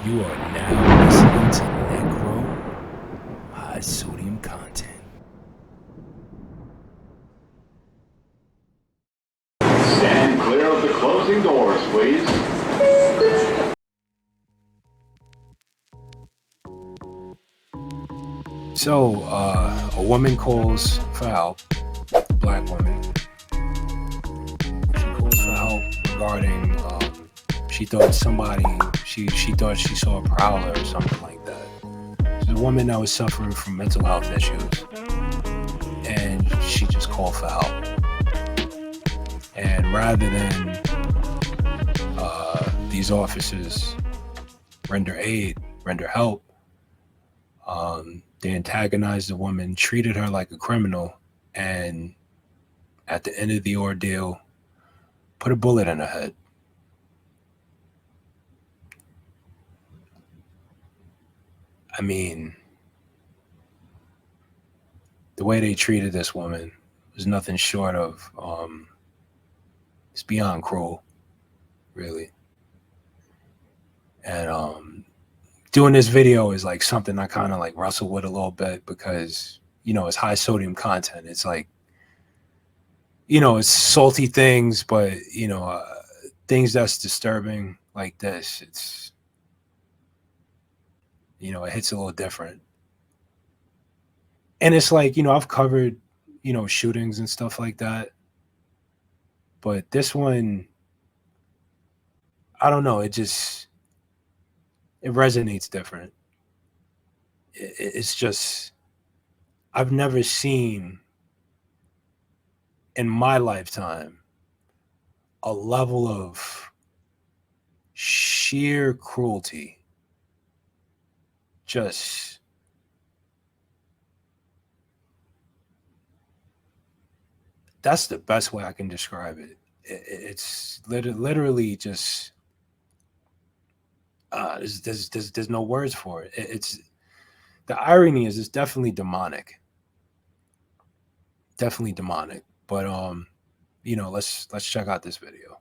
You are now listening to Nyeckro high sodium content. Stand clear of the closing doors, please. So, a woman calls for help, a black woman. She calls for help regarding, she thought she thought she saw a prowler or something like that. She's a woman that was suffering from mental health issues, and she just called for help. And rather than these officers render help, they antagonized the woman, treated her like a criminal, and at the end of the ordeal, put a bullet in her head. I mean, the way they treated this woman was nothing short of, it's beyond cruel, really. And doing this video is like something I kind of like wrestle with a little bit because, you know, it's high sodium content. It's like, you know, it's salty things, but, you know, things that's disturbing like this, it's, you know, it hits a little different. And it's like, you know, I've covered, you know, shootings and stuff like that. But this one, I don't know, it resonates different. It's just, I've never seen in my lifetime a level of sheer cruelty. Just, that's the best way I can describe it. It's literally just, there's no words for it. It's, the irony is it's definitely demonic. Definitely demonic. But you know, let's check out this video.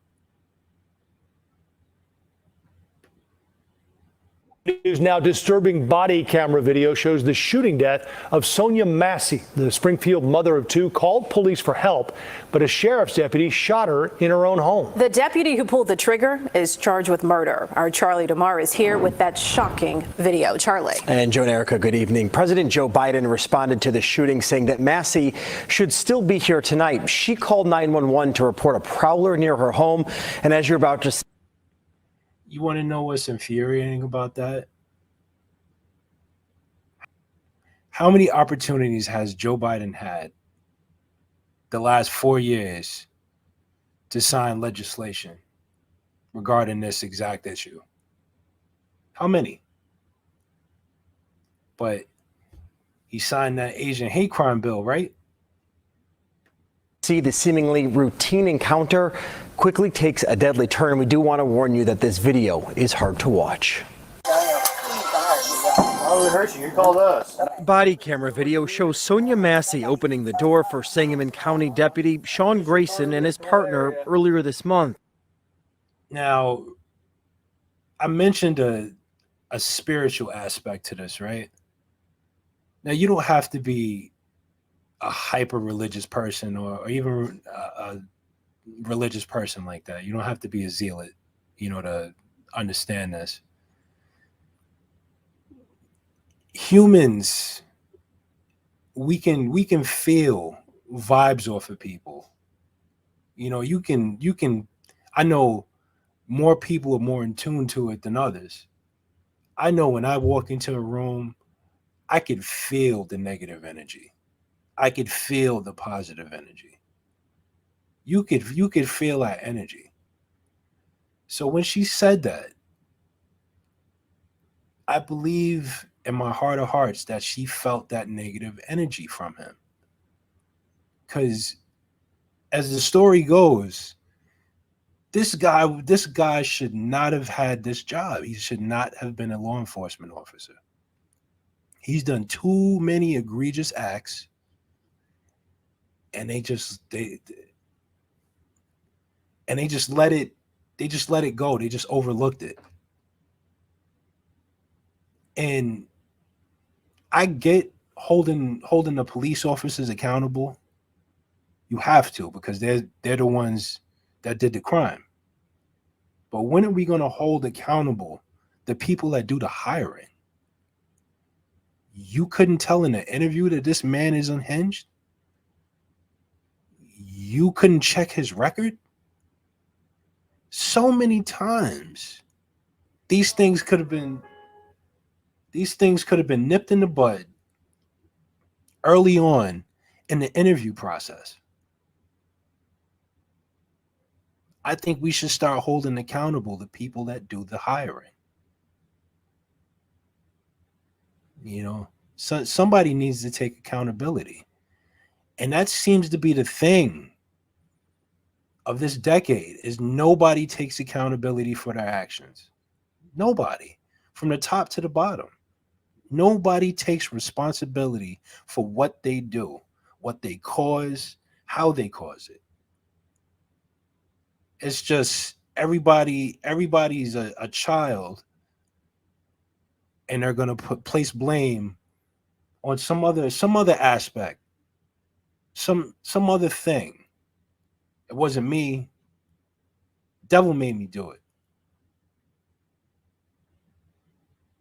News now. Disturbing body camera video shows the shooting death of Sonya Massey. The Springfield mother of two called police for help, but a sheriff's deputy shot her in her own home. The deputy who pulled the trigger is charged with murder. Our Charlie DeMar is here with that shocking video. Charlie. And Joe and Erica, good evening. President Joe Biden responded to the shooting, saying that Massey should still be here tonight. She called 911 to report a prowler near her home. And as you're about to see, You want to know what's infuriating about that? How many opportunities has Joe Biden had the last 4 years to sign legislation regarding this exact issue? How many? But he signed that Asian hate crime bill, right? see the seemingly routine encounter quickly takes a deadly turn. We do want to warn you that this video is hard to watch. Oh, we hurt you. You called us. Body camera video shows Sonya Massey opening the door for Sangamon County Deputy Sean Grayson and his partner earlier this month. Now, I mentioned a spiritual aspect to this, right? Now, you don't have to be a hyper-religious person or even a religious person like that. You don't have to be a zealot, you know, to understand this. Humans, we can feel vibes off of people. You know, you can, I know more people are more in tune to it than others. I know when I walk into a room, I could feel the negative energy. I could feel the positive energy. You could feel that energy. So when she said that, I believe in my heart of hearts that she felt that negative energy from him. Because as the story goes, this guy should not have had this job. He should not have been a law enforcement officer. He's done too many egregious acts, and they just let it go. They just overlooked it. And I get holding the police officers accountable. You have to, because they're the ones that did the crime. But when are we going to hold accountable the people that do the hiring? You couldn't tell in the interview that this man is unhinged? You couldn't check his record? So many times these things could have been nipped in the bud early on in the interview process. I think we should start holding accountable the people that do the hiring. You know, so somebody needs to take accountability. And that seems to be the thing of this decade, is nobody takes accountability for their actions. Nobody, from the top to the bottom. Nobody takes responsibility for what they do, what they cause, how they cause it. It's just everybody's a child, and they're gonna place blame on some other aspect, some other thing. It wasn't me. Devil made me do it.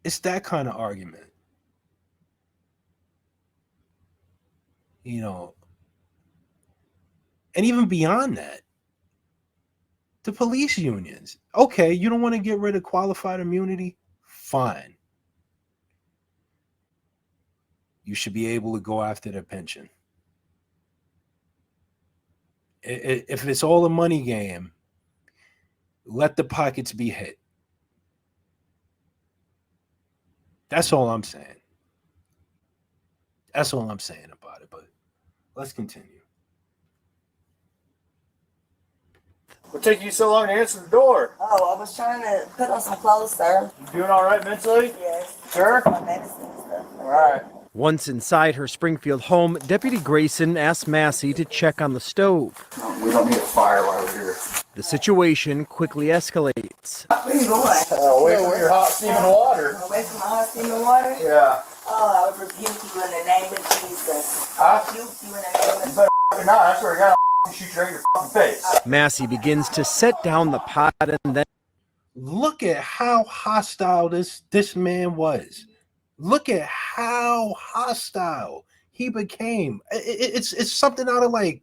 It's that kind of argument. You know, and even beyond that, the police unions. Okay, you don't want to get rid of qualified immunity? Fine. You should be able to go after their pension. If it's all a money game, let the pockets be hit. That's all I'm saying. That's all I'm saying about it. But let's continue. What took you so long to answer the door? Oh, I was trying to put on some clothes, sir. You doing all right mentally? Yes. Sure. My medicine and stuff. All right. Once inside her Springfield home, Deputy Grayson asked Massey to check on the stove. We don't need a fire while we're here. The situation quickly escalates. Where you going? Away from your hot steaming water. Away from my hot steaming water? Yeah. Oh, I would rebuke you in the name of Jesus. Huh? Rebuke you in the name of You better f***ing not. I swear to God, I'll shoot you right in your f***ing face. Massey begins to set down the pot and then Look at how hostile this man was. Look at how hostile he became. It's something out of, like,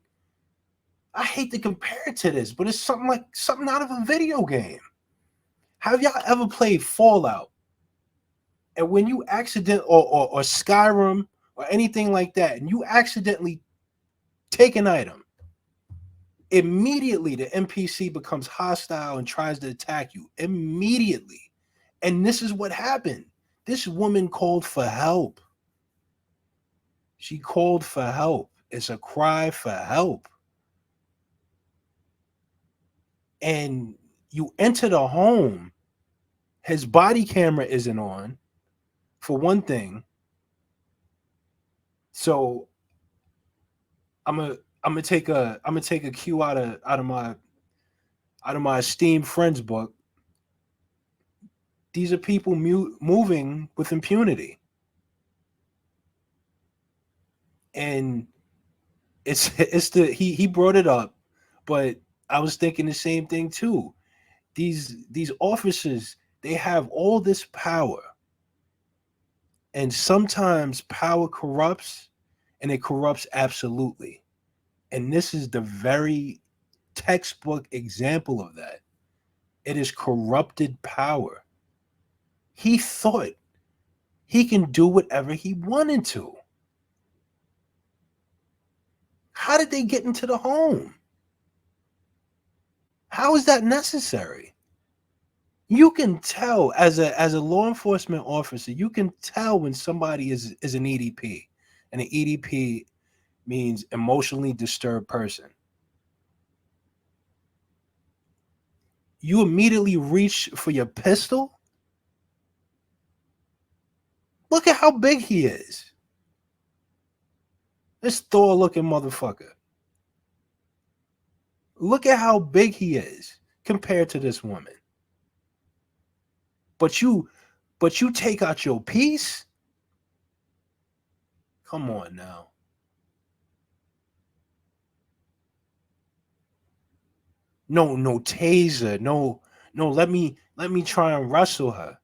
I hate to compare it to this, but it's something out of a video game. Have y'all ever played Fallout? And when you accident or Skyrim or anything like that, and you accidentally take an item, immediately the NPC becomes hostile and tries to attack you immediately. And this is what happened. This woman called for help. She called for help. It's a cry for help. And you enter the home, his body camera isn't on, for one thing. So I'm gonna take a cue out of my esteemed friend's book. These are people moving with impunity, and he brought it up, but I was thinking the same thing too. These officers, they have all this power, and sometimes power corrupts, and it corrupts absolutely. And this is the very textbook example of that. It is corrupted power. He thought he can do whatever he wanted to. How did they get into the home? How is that necessary? You can tell as a law enforcement officer, you can tell when somebody is an EDP. And an EDP means emotionally disturbed person. You immediately reach for your pistol. Look at how big he is. This Thor-looking motherfucker. Look at how big he is compared to this woman. But you But you take out your piece? Come on now. No taser. No, let me try and wrestle her.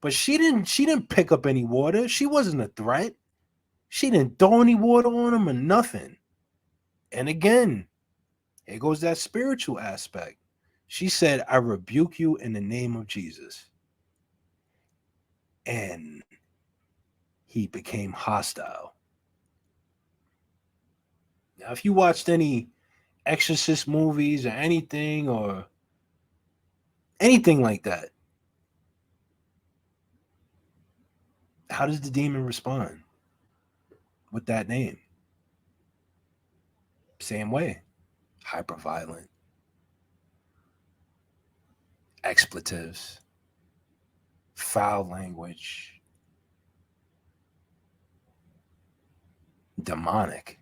But she didn't pick up any water. She wasn't a threat. She didn't throw any water on him or nothing. And again, here goes that spiritual aspect. She said, I rebuke you in the name of Jesus. And he became hostile. Now, if you watched any Exorcist movies or anything like that, how does the demon respond with that name? Same way. Hyper-violent. Expletives. Foul language. Demonic.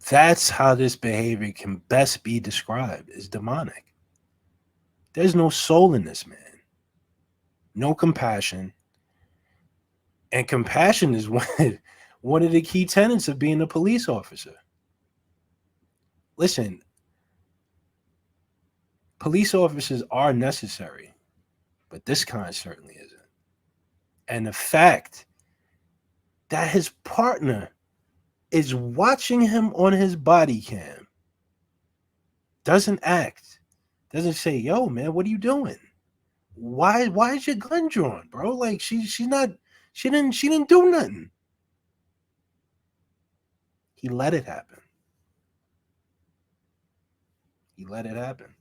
That's how this behavior can best be described, as demonic. There's no soul in this man. No compassion. And compassion is one of the key tenets of being a police officer. Listen, police officers are necessary, but this kind certainly isn't. And the fact that his partner is watching him on his body cam, doesn't say, yo, man, what are you doing? Why is your gun drawn, bro? Like she didn't do nothing. He let it happen. He let it happen.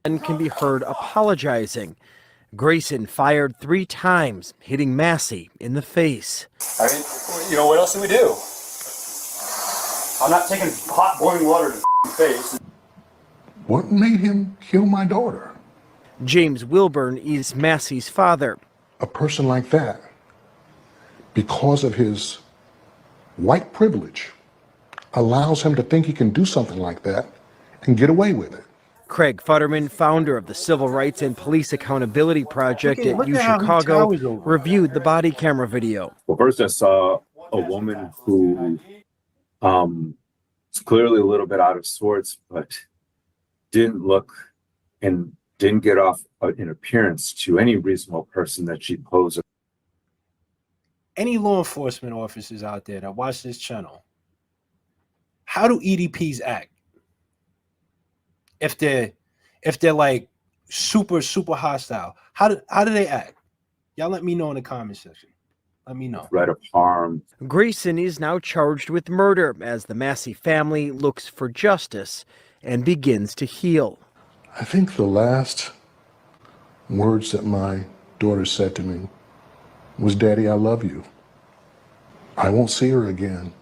And can be heard apologizing. Grayson fired 3 times, hitting Massey in the face. I mean, you know, what else do we do? I'm not taking hot boiling water to the face. What made him kill my daughter? James Wilburn is Massey's father. A person like that, because of his white privilege, allows him to think he can do something like that and get away with it. Craig Futterman, founder of the Civil Rights and Police Accountability Project at look U at how he Chicago, towers over. reviewed the body camera video. Well, first I saw a woman who was clearly a little bit out of sorts, but didn't look and didn't get off in appearance to any reasonable person that she posed. Any law enforcement officers out there that watch this channel, how do EDPs act? If they're like super hostile, how do they act? Y'all let me know in the comment section. Let me know. Threat of harm. Grayson is now charged with murder as the Massey family looks for justice and begins to heal. I think the last words that my daughter said to me was, "Daddy, I love you. I won't see her again.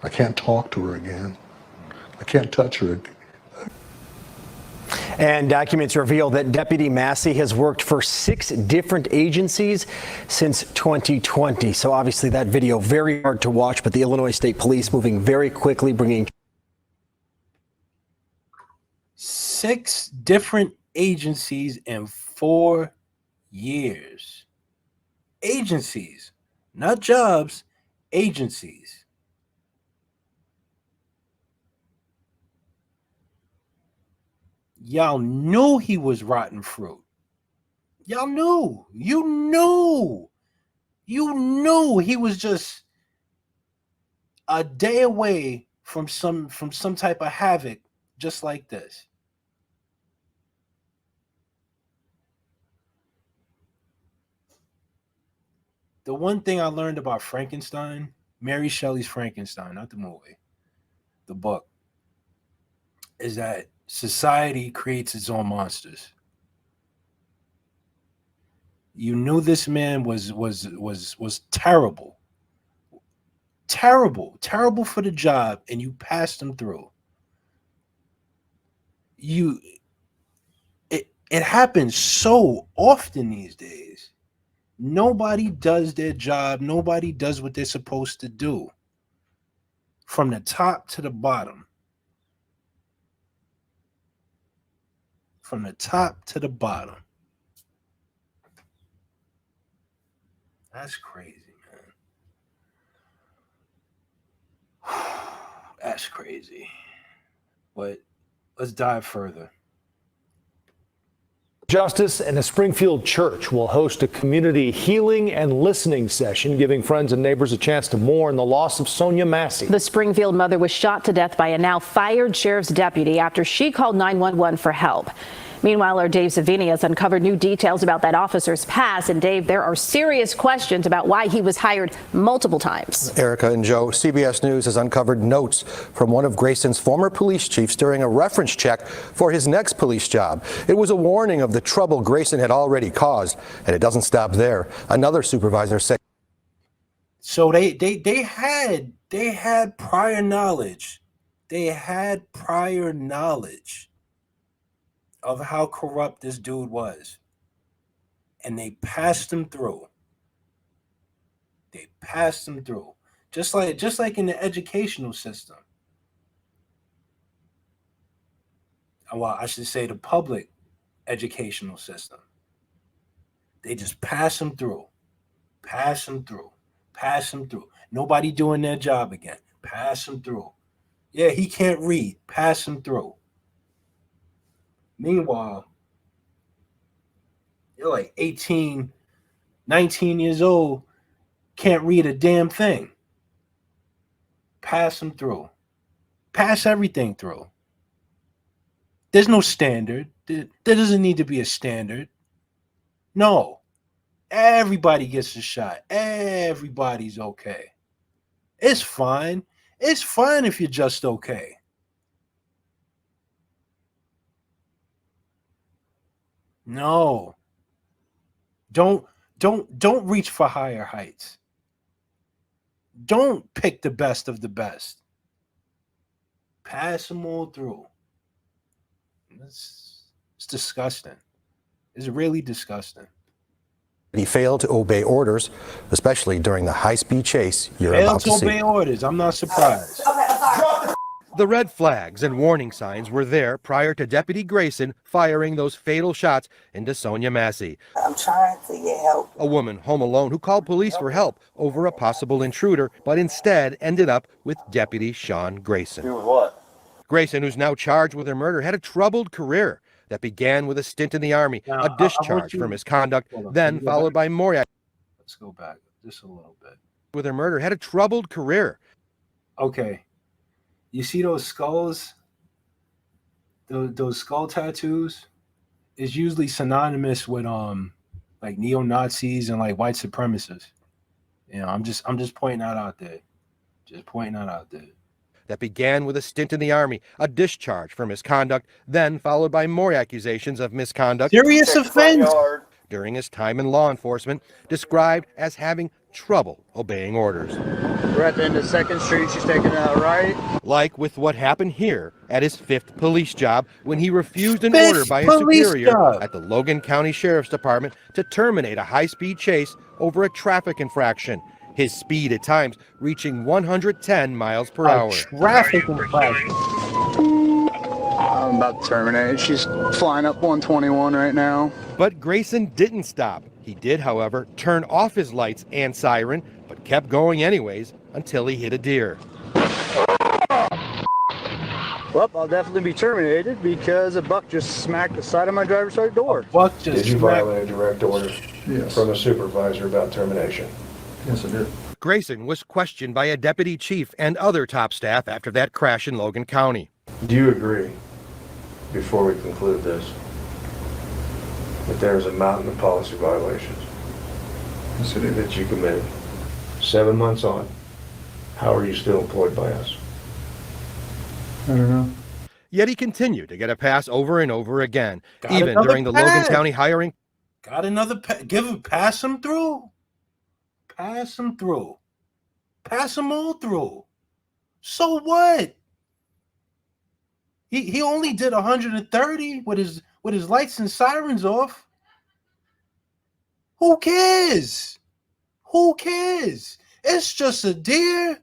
I can't talk to her again. I can't touch her again." And documents reveal that Deputy Massey has worked for 6 different agencies since 2020. So obviously that video very hard to watch, but the Illinois State Police moving very quickly, bringing 6 different agencies in 4 years. Agencies, not jobs, agencies. Y'all knew he was rotten fruit. Y'all knew. You knew he was just a day away from some type of havoc just like this. The one thing I learned about Frankenstein, Mary Shelley's Frankenstein, not the movie, the book, is that society creates its own monsters. You knew this man was terrible. Terrible for the job, and you passed him through. It happens so often these days. Nobody does their job. Nobody does what they're supposed to do. from the top to the bottom. From the top to the bottom. That's crazy, man. That's crazy. But let's dive further. Justice and a Springfield church will host a community healing and listening session, giving friends and neighbors a chance to mourn the loss of Sonya Massey. The Springfield mother was shot to death by a now fired sheriff's deputy after she called 911 for help. Meanwhile, our Dave Savini has uncovered new details about that officer's past. And Dave, there are serious questions about why he was hired multiple times. Erica and Joe, CBS News has uncovered notes from one of Grayson's former police chiefs during a reference check for his next police job. It was a warning of the trouble Grayson had already caused, and it doesn't stop there. Another supervisor said. So they had prior knowledge. They had prior knowledge of how corrupt this dude was, and they passed him through. They passed him through, just like in the educational system. Well, I should say the public educational system. They just pass him through, pass him through, pass him through. Nobody doing their job again. Pass him through. Yeah, he can't read. Pass him through. Meanwhile, you're like 18, 19 years old, can't read a damn thing. Pass them through. Pass everything through. There's no standard. There doesn't need to be a standard. No. Everybody gets a shot. Everybody's okay. It's fine. It's fine if you're just okay. No. Don't reach for higher heights. Don't pick the best of the best. Pass them all through. It's disgusting. It's really disgusting. He failed to obey orders, especially during the high-speed chase you're about to see. Failed to obey orders. I'm not surprised. The red flags and warning signs were there prior to Deputy Grayson firing those fatal shots into Sonya Massey. I'm trying to get help. A woman home alone who called police for help over a possible intruder, but instead ended up with Deputy Sean Grayson. Do what? Grayson, who's now charged with her murder, had a troubled career that began with a stint in the Army, a discharge for misconduct, then followed by more. Let's go back just a little bit. With her murder, had a troubled career. Okay. You see those skulls? Those skull tattoos is usually synonymous with like neo-Nazis and like white supremacists. You know, I'm just pointing that out there. Just pointing that out there. That began with a stint in the Army, a discharge for misconduct, then followed by more accusations of misconduct. Serious offense. During his time in law enforcement, described as having trouble obeying orders. We're at the end of 2nd Street. She's taking a right. Like with what happened here at his 5th police job when he refused an order by his superior at the Logan County Sheriff's Department to terminate a high-speed chase over a traffic infraction. His speed at times reaching 110 miles per hour. Traffic infraction. I'm about to terminate. She's flying up 121 right now. But Grayson didn't stop. He did, however, turn off his lights and siren, but kept going anyways until he hit a deer. Well, I'll definitely be terminated because a buck just smacked the side of my driver's side door. Did you violate a direct order from a supervisor about termination? Yes, I did. Grayson was questioned by a deputy chief and other top staff after that crash in Logan County. Do you agree, before we conclude this, that there is a mountain of policy violations that you committed? 7 months on, how are you still employed by us? I don't know. Yet he continued to get a pass over and over again, even during the Logan County hiring. Got another pass him through. Pass him through. Pass them all through. So what? He only did 130 with his lights and sirens off. Who cares? Who cares? It's just a deer.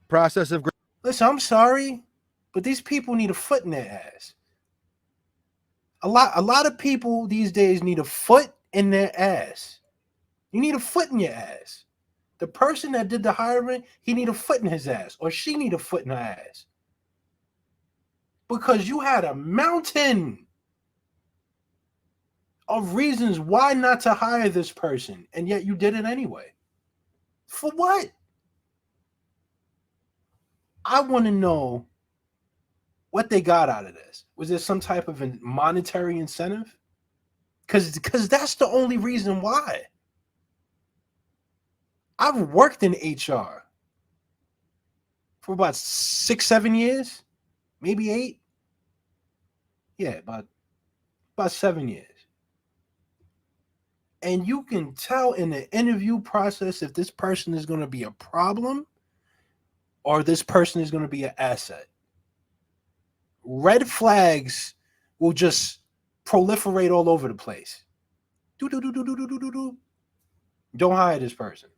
process of Listen, I'm sorry, but these people need a foot in their ass. A lot of people these days need a foot in their ass. You need a foot in your ass. The person that did the hiring, he need a foot in his ass, or she need a foot in her ass. Because you had a mountain of reasons why not to hire this person, and yet you did it anyway. For what? I want to know what they got out of this. Was there some type of monetary incentive? Because that's the only reason why. I've worked in HR for about 6-7 years, maybe 8. Yeah, about 7 years. And you can tell in the interview process if this person is going to be a problem or this person is going to be an asset. Red flags will just proliferate all over the place. Don't hire this person.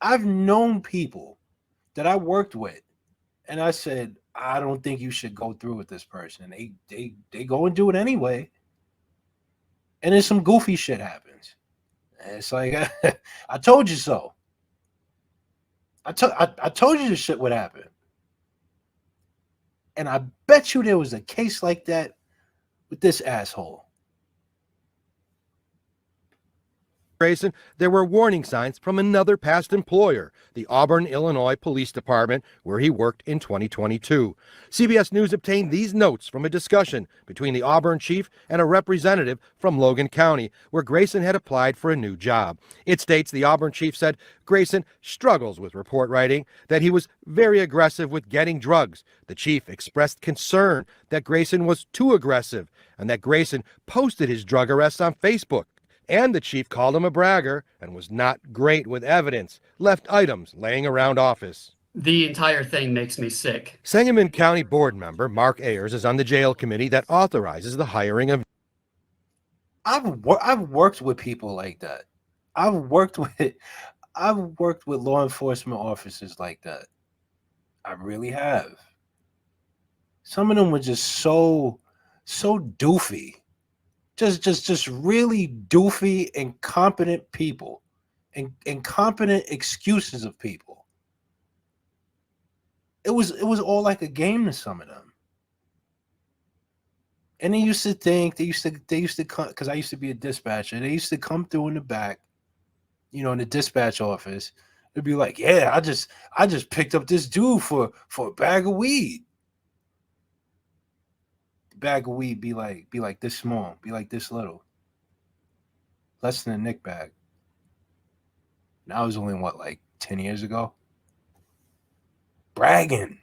I've known people that I worked with, and I said, I don't think you should go through with this person. They go and do it anyway. And then some goofy shit happens. And it's like, I told you so. I told you this shit would happen. And I bet you there was a case like that with this asshole. Grayson, there were warning signs from another past employer, the Auburn, Illinois Police Department, where he worked in 2022. CBS News obtained these notes from a discussion between the Auburn chief and a representative from Logan County, where Grayson had applied for a new job. It states the Auburn chief said Grayson struggles with report writing, that he was very aggressive with getting drugs. The chief expressed concern that Grayson was too aggressive and that Grayson posted his drug arrests on Facebook. And the chief called him a bragger and was not great with evidence, left items laying around office. The entire thing makes me sick. Sangamon County board member Mark Ayers is on the jail committee that authorizes the hiring of. I've worked with people like that. I've worked with law enforcement officers like that. I really have. Some of them were just so doofy. Just really doofy, incompetent people, and incompetent excuses of people. It was all like a game to some of them. And they used to think they used to come, because I used to be a dispatcher. They used to come through in the back, in the dispatch office. They'd be like, "Yeah, I just picked up this dude for a bag of weed." Bag of weed be like this small, be like this little, less than a Nick bag. And I was only like 10 years ago. Bragging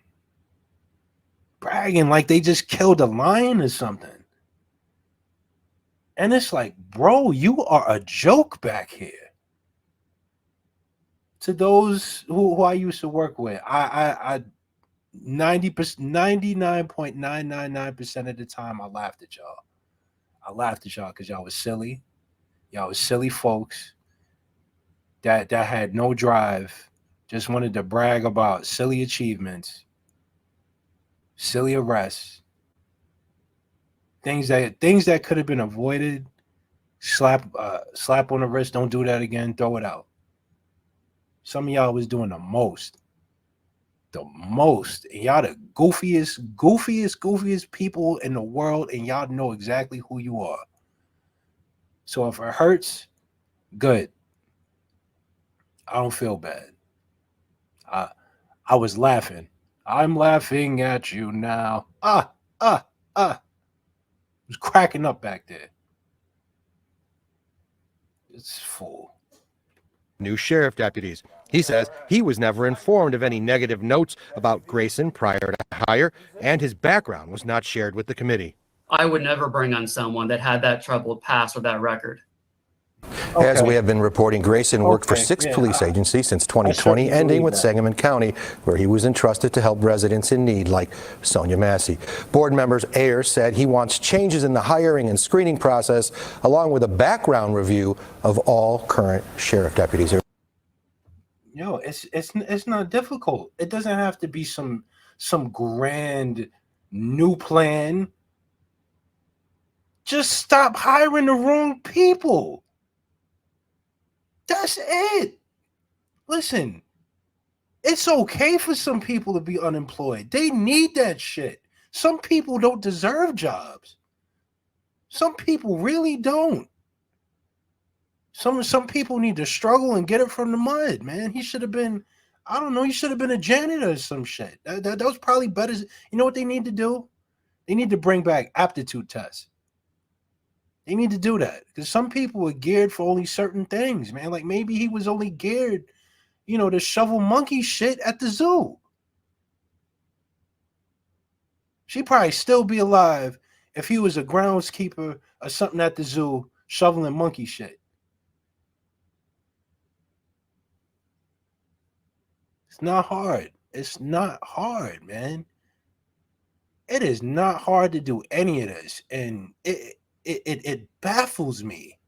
like they just killed a lion or something. And it's like, bro, you are a joke back here. To those who I used to work with, I 99.999% of the time I laughed at y'all. I laughed at y'all because y'all was silly. Y'all was silly folks that had no drive, just wanted to brag about silly achievements, silly arrests, things that could have been avoided. Slap on the wrist, don't do that again, throw it out. Some of y'all was doing the most. And y'all the goofiest people in the world, and y'all know exactly who you are. So if it hurts, good. I don't feel bad. I was laughing. I'm laughing at you now. I was cracking up back there. It's full. New sheriff deputies. He says he was never informed of any negative notes about Grayson prior to hire, and his background was not shared with the committee. I would never bring on someone that had that troubled past or that record. Okay. As we have been reporting, Grayson worked for 6 police agencies since 2020, ending with Sangamon County, where he was entrusted to help residents in need like Sonya Massey. Board members Ayers said he wants changes in the hiring and screening process, along with a background review of all current sheriff deputies. Yo, it's not difficult. It doesn't have to be some grand new plan. Just stop hiring the wrong people. That's it. Listen, it's okay for some people to be unemployed. They need that shit. Some people don't deserve jobs. Some people really don't. Some people need to struggle and get it from the mud, man. He should have been, I don't know, he should have been a janitor or some shit. That was probably better. You know what they need to do? They need to bring back aptitude tests. They need to do that because some people are geared for only certain things, man. Like maybe he was only geared, to shovel monkey shit at the zoo. She'd probably still be alive if he was a groundskeeper or something at the zoo shoveling monkey shit. It's not hard. It's not hard, man. It is not hard to do any of this. And it baffles me.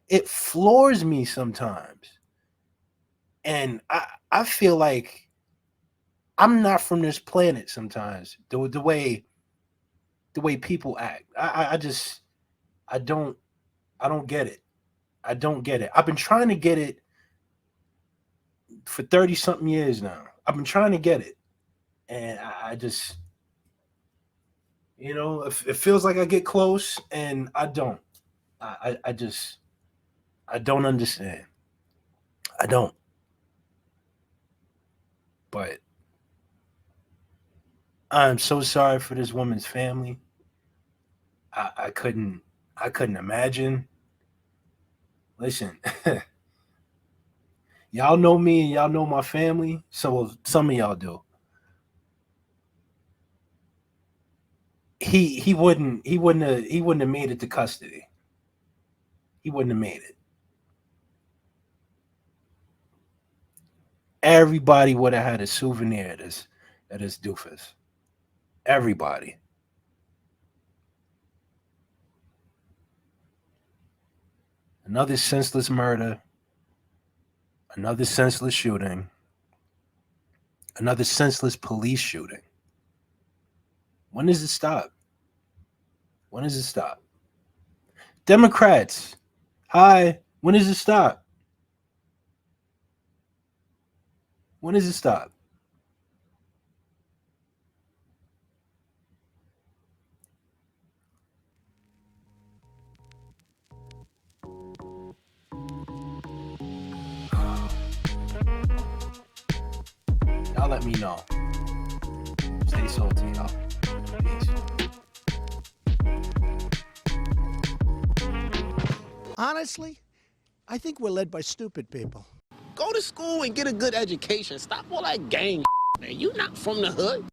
It floors me sometimes. And I feel like I'm not from this planet sometimes. The way people act. I don't get it. I don't get it. I've been trying to get it for 30 something years now. I've been trying to get it. And I just, it feels like I get close and I don't. I don't understand. I don't. But I'm so sorry for this woman's family. I couldn't imagine. Listen, y'all know me and y'all know my family. So some of y'all do. He wouldn't have made it to custody. He wouldn't have made it. Everybody would have had a souvenir of this doofus. Everybody. Another senseless murder. Another senseless shooting. Another senseless police shooting. When does it stop? When does it stop? Democrats, hi. When does it stop? When does it stop? Y'all let me know. Stay salty, y'all. Peace. Honestly, I think we're led by stupid people. Go to school and get a good education. Stop all that gang, man. You're not from the hood.